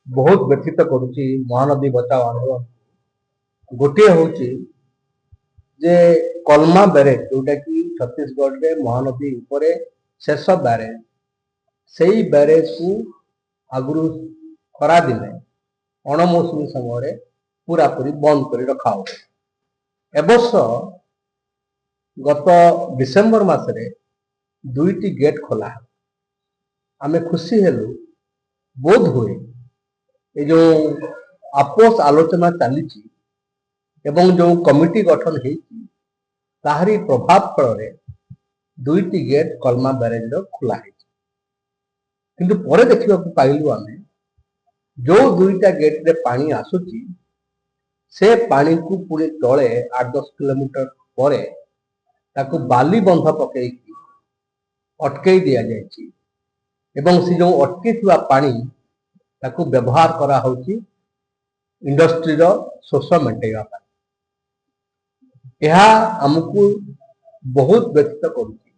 बहुत व्यथित करुच्ची महानदी बचाओ आंदोलन। गोटे हूँ जे कलमा ब्यारेज जोटा कि छत्तीसगढ़ रे महानदी उपरे शेष ब्यारेज से ब्यारेज को आगु खरा दिने अणमौसुमी समय पूरा पूरी बंद कर रखा हो। एबर्ष गत डिसेम्बर मासरे दुईटी गेट खोला आमे खुशी हेलु। बोध हुए ये जो आपोस आलोचना चली एवं जो कमिटी गठन होती ताहरी प्रभाव फल दुईटी गेट कलमा ब्यारेज खोला किंतु पर देखा पाइलु आमे जो दुईटा गेट रे पानी आसुची से पानी को पूरे तले 8-10 किलोमीटर पर ताकू बाली बंध पकई अटकई दि जाए एवं से जो अटकी पानी ताकू व्यवहार करा होची इंडस्ट्री रो शोष मेटेगा। यह आमको बहुत व्यथित करुच्ची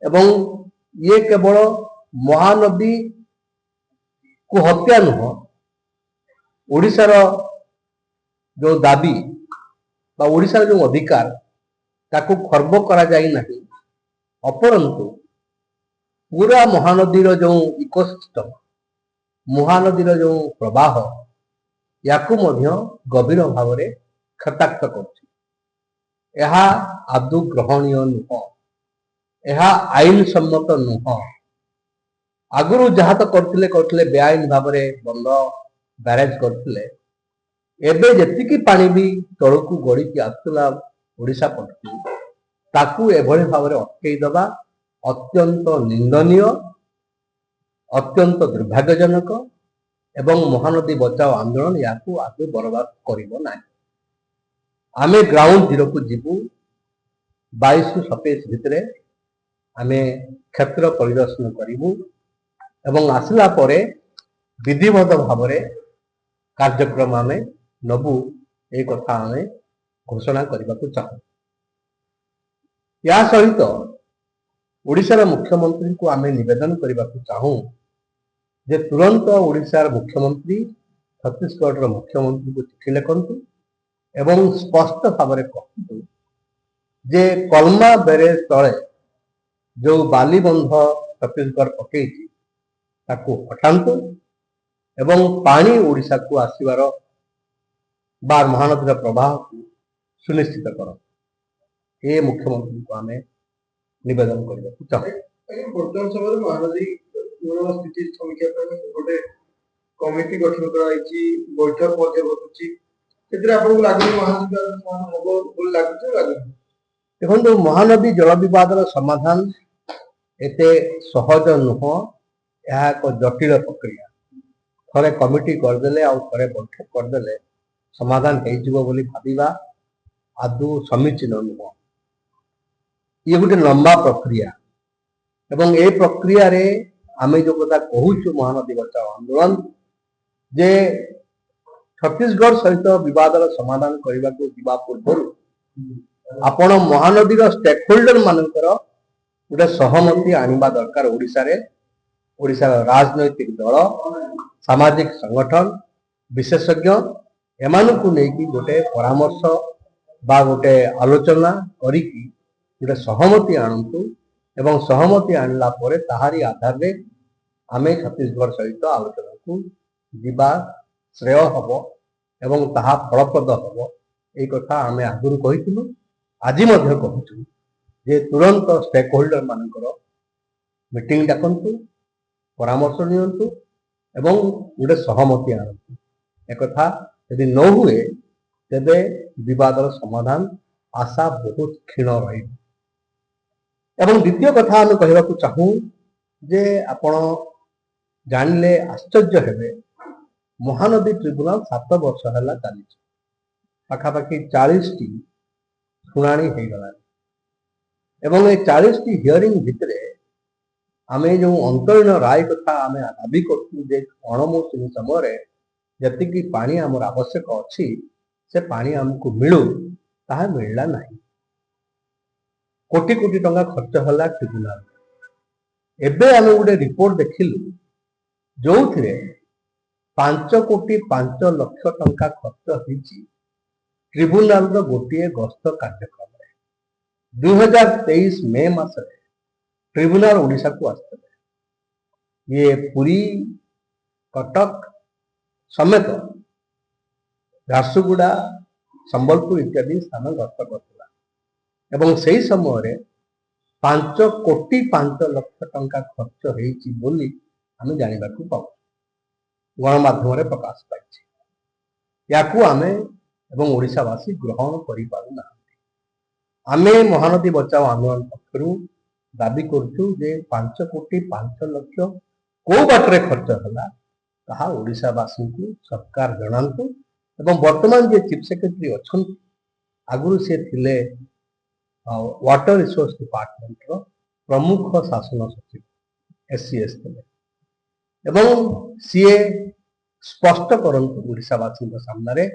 एवं ये केवल महानदी को हत्या नुह ओडिशार जो दाबी बा ओडिशार जो अधिकार ताकू खर्ब करा जाई नहीं अपरंतु पूरा महानदीर जो इकोसिस्टम महानदीर जो प्रवाह याकू मध्य गभीर भाव में क्षताक्त कर आदौ ग्रहणीय नुह। यह आईन सम्मत नुह। आगुरी जहाँ तो करते बेआईन भाव में बंद ब्यारेज करते एबे जेतिकी पानी भी तलू गड़ी आसला ओडिशा पटू ताकू एभली भाव में अटकई दबा अत्यंत निंदनीय अत्यंत दुर्भाग्यजनक एवं महानदी बचाओ आंदोलन या आगे बर्बाद करिबो नाही। आमे ग्राउंड जीरो को जीवु 22-27 भितर आमे क्षेत्र परिदर्शन करिबु एवं आसला परे विधिवत भाव में कार्यक्रम आमे नबु ए कथा आमे घोषणा करने को चाहू। या सहित ओडिशार मुख्यमंत्री को आमे निवेदन करने को चाहू जे तुरंत ओडिशार मुख्यमंत्री छत्तीसगढ़ मुख्यमंत्री को चिठी लिखंतु एवं स्पष्ट भाव में कहतु जे कलमा ब्यारेज तले जो बाली बंध छत्तीसगढ़ पकई ताकू हटातु एवं पानी ओडिशा को आसबार बार महानदी प्रवाह को सुनिश्चित कर ए मुख्यमंत्री को आमे निवेदन करने को चाहूँ। वर्तमान समय महानदी स्थिति समीक्षा गोटे कमिटी गठन कर बैठक देखो महानदी जल विवाद समाधान एते सहज नुह। यह एक जटिल प्रक्रिया थे कमिटी करदे थे बैठक करदे समाधान हो भाविबा आदौ समीचीन नुह। ये गोटे लंबा प्रक्रिया एवं ए प्रक्रिया रे आमे जो कथा कहूँ महानदी बचाओ आंदोलन जे छत्तीसगढ़ सहित विवाद समाधान करने को जीवा पूर्व आपण महानदी स्टेक होल्डर मानकर गोटे सहमति आनिबा दरकार। ओडिशा राजनैतिक दल सामाजिक संगठन विशेषज्ञ एमानकु नेकी गोटे परामर्श बा गोटे आलोचना करी गोटे सहमति आणतु एवं सहमति आणला परे ताहारी आधार रे आमे छत्तीसगढ़ सहित आलोचना को जीवा श्रेय हम एवं ताहा फलप्रद हम ये कथा आमे आगुरी कहिथिलु आज मध्य कहूँ जे तुरंत स्टेक होल्डर मानकर मीटिंग डाकंतु परामर्श नियंतु एवं गोटे सहमति आणतु। एक कथा यदि न हुए तेबे विवाद समाधान आशा बहुत क्षीण रही। एवं द्वितीय कथा आम कहवाक चाहूँ जे आपण जानिले आश्चर्य हेबे महानदी ट्रिब्यूनाल 7 वर्ष है चली पाखापाखि 40टी शुणाणी हो गला एवं ये 40टी हियरिंग भितरे आमे जो अंतरीण राय कथा आमे दाबी करूँ जे अणमौसुमी समय जतिकी पानी आमर आवश्यक अच्छी से पानी आमको मिलू ताहा मिलला नहीं। कोटी कोटी टंका खर्च होला ट्रिब्यूनाल एबे आमे गोटे रिपोर्ट देखिलु जो 5,05,00,000 ଟଙ୍କା ଖର୍ଚ୍ଚ ହେଇଛି ଟ୍ରିବ୍ୟୁନାଲର ଗୋଟିଏ ଗସ୍ତ କାର୍ଯ୍ୟକ୍ରମରେ। 2023 ମେ ମାସରେ ଟ୍ରିବ୍ୟୁନାଲ ଓଡ଼ିଶାକୁ ଆସିଥିଲେ। ଇଏ ପୁରୀ, କଟକ ସମେତ ଝାରସୁଗୁଡ଼ା, ସମ୍ବଲପୁର ଇତ୍ୟାଦି ସ୍ଥାନ ଗସ୍ତ କରିଥିଲା ଏବଂ ସେହି ସମୟରେ 5,05,00,000 ଟଙ୍କା ଖର୍ଚ୍ଚ ହେଇଛି ବୋଲି ଆମେ ଜାଣିବାକୁ ପାଉ, ଗଣମାଧ୍ୟମରେ ପ୍ରକାଶ ପାଇଛି। ୟାକୁ ଆମେ ଏବଂ ଓଡ଼ିଶାବାସୀ ଗ୍ରହଣ କରିପାରୁନାହାନ୍ତି। ଆମେ ମହାନଦୀ ବଚାଓ ଆନ୍ଦୋଳନ ପକ୍ଷରୁ ଦାବି କରୁଛୁ ଯେ 5,05,00,000 କୋଉ ବାଟରେ ଖର୍ଚ୍ଚ ହେଲା ତାହା ଓଡ଼ିଶାବାସୀଙ୍କୁ ସରକାର ଜଣାନ୍ତୁ ଏବଂ ବର୍ତ୍ତମାନ ଯେ ଚିଫ୍ ସେକ୍ରେଟାରୀ ଅଛନ୍ତି, ଆଗରୁ ସେ ଥିଲେ ୱାଟର ରିସୋର୍ସ ଡିପାର୍ଟମେଣ୍ଟର ପ୍ରମୁଖ ଶାସନ ସଚିବ SCS ଥିଲେ ଏବଂ ସିଏ ସ୍ପଷ୍ଟ କରନ୍ତୁ ଓଡ଼ିଶାବାସୀଙ୍କ ସାମ୍ନାରେ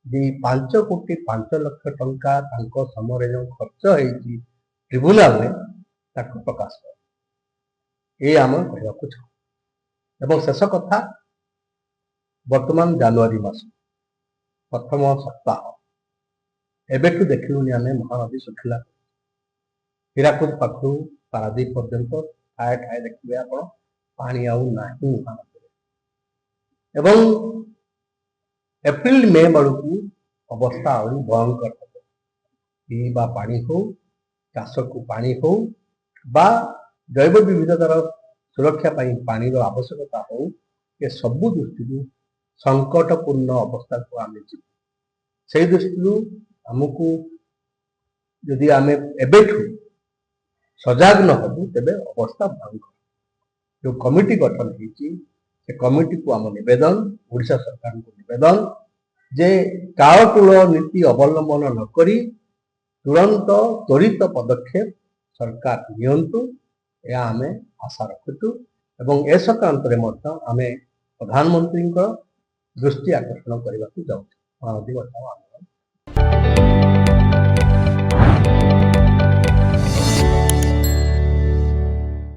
ଯେ 5,05,00,000 ଟଙ୍କା ତାଙ୍କ ସମୟରେ ଯେଉଁ ଖର୍ଚ୍ଚ ହେଇଛି ଟ୍ରିବ୍ୟୁନାଲରେ ତାକୁ ପ୍ରକାଶ କର। ଏ ଆମେ କହିବାକୁ ଚାହୁଁ ଏବଂ ଶେଷ କଥା, ବର୍ତ୍ତମାନ ଜାନୁଆରୀ ମାସ ପ୍ରଥମ ସପ୍ତାହ, ଏବେଠୁ ଦେଖିଲୁଣି ଆମେ ମହାନଦୀ ଶୁଖିଲା। ହୀରାକୁଦ ପାଖରୁ ପାରାଦୀପ ପର୍ଯ୍ୟନ୍ତ ଠାଏ ଠାଏ ଦେଖିବେ ଆପଣ ପାଣି ଆଉ ନାହିଁ ମହାନଦୀରେ ଏବଂ ଏପ୍ରିଲ ମେ ବେଳକୁ ଅବସ୍ଥା ଆହୁରି ଭୟଙ୍କର ହେବ। ପିଇବା ପାଣି ହଉ, ଚାଷକୁ ପାଣି ହଉ ବା ଜୈବ ବିବିଧତାର ସୁରକ୍ଷା ପାଇଁ ପାଣିର ଆବଶ୍ୟକତା ହଉ, ଏ ସବୁ ଦୃଷ୍ଟିରୁ ସଂକଟପୂର୍ଣ୍ଣ ଅବସ୍ଥାକୁ ଆମେ ଯିବୁ। ସେହି ଦୃଷ୍ଟିରୁ ଆମକୁ ଯଦି ଆମେ ଏବେଠୁ ସଜାଗ ନ ହେବୁ ତେବେ ଅବସ୍ଥା ଭୟଙ୍କର। ଯେଉଁ କମିଟି ଗଠନ ହେଇଛି ସେ କମିଟିକୁ ଆମ ନିବେଦନ, ଓଡ଼ିଶା ସରକାରଙ୍କୁ ନିବେଦନ ଯେ କାଳକୂଳ ନୀତି ଅବଲମ୍ବନ ନ କରି ତୁରନ୍ତ ତ୍ୱରିତ ପଦକ୍ଷେପ ସରକାର ନିଅନ୍ତୁ, ଏହା ଆମେ ଆଶା ରଖୁଛୁ ଏବଂ ଏ ସଂକ୍ରାନ୍ତରେ ମଧ୍ୟ ଆମେ ପ୍ରଧାନମନ୍ତ୍ରୀଙ୍କ ଦୃଷ୍ଟି ଆକର୍ଷଣ କରିବାକୁ ଯାଉଛୁ। ମହାନଦୀ ବଚାଓ ଆନ୍ଦୋଳନ।